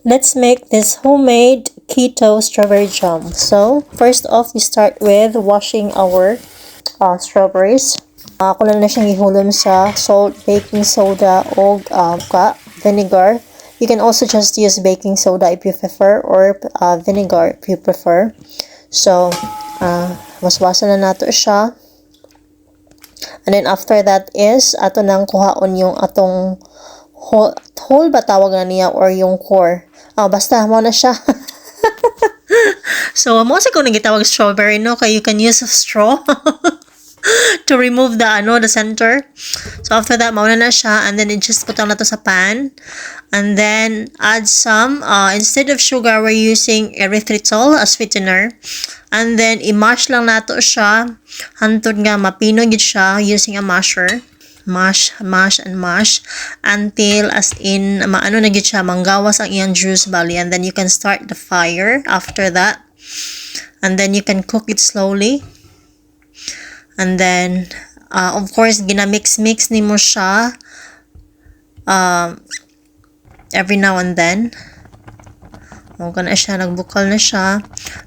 Let's make this homemade keto strawberry jam. So, first off, we start with washing our strawberries. Ako lang na siyang ihulom sa salt, baking soda, o vinegar. You can also just use baking soda if you prefer, or vinegar if you prefer. So, waswasan na nato siya. And then after that is, ato nang kuhaon yung atong whole ba tawag na niya, or yung core. Basta, mo na siya. So, mo sa kung nagitawag strawberry, no? Kaya you can use a straw to remove the center. So, after that, mauna na siya. And then, just put na to sa pan. And then, add some, instead of sugar, we're using erythritol as sweetener. And then, i-mash lang nato siya. Hantod nga, mapino gid siya using a masher. Mash until as in maano na gid siya, manggawas ang iyang juice bali. And then you can start the fire after that, and then you can cook it slowly. And then of course ginamix nimo siya every now and then. Kana siya, nagbukal na siya.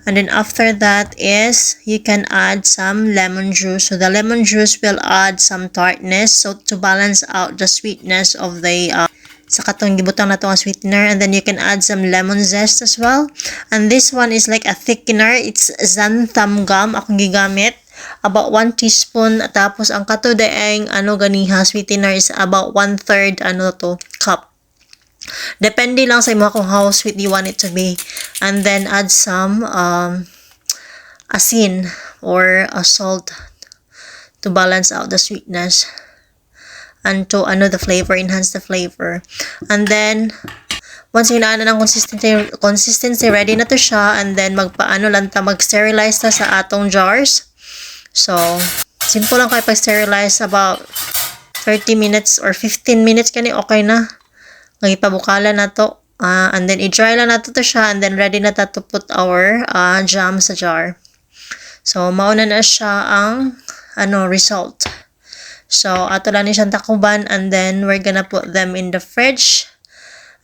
And then after that is, you can add some lemon juice. So the lemon juice will add some tartness, so to balance out the sweetness of the sa katong gibutang na to ang sweetener. And then you can add some lemon zest as well. And this one is like a thickener. It's xanthan gum akong gigamit, about 1 teaspoon. Tapos ang kato daeng ganiha sweetener is about 1/3 cup. Depende lang sa imo kung how sweet you want it to be. And then add some asin or salt to balance out the sweetness and to the flavor, enhance the flavor. And then once inaan na ng consistency, ready na to siya. And then mag-sterilize ta sa atong jars. So simple lang kayo pag-sterilize, about 30 minutes or 15 minutes kani okay na. Magipabukala na to. And then i-dry lang nato to siya, and then ready na ta to put our jam sa jar. So mauna na siya ang result. So ato lang ni siyang takuban, and then we're gonna put them in the fridge.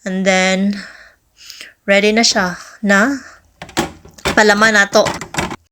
And then ready na siya na palaman nato.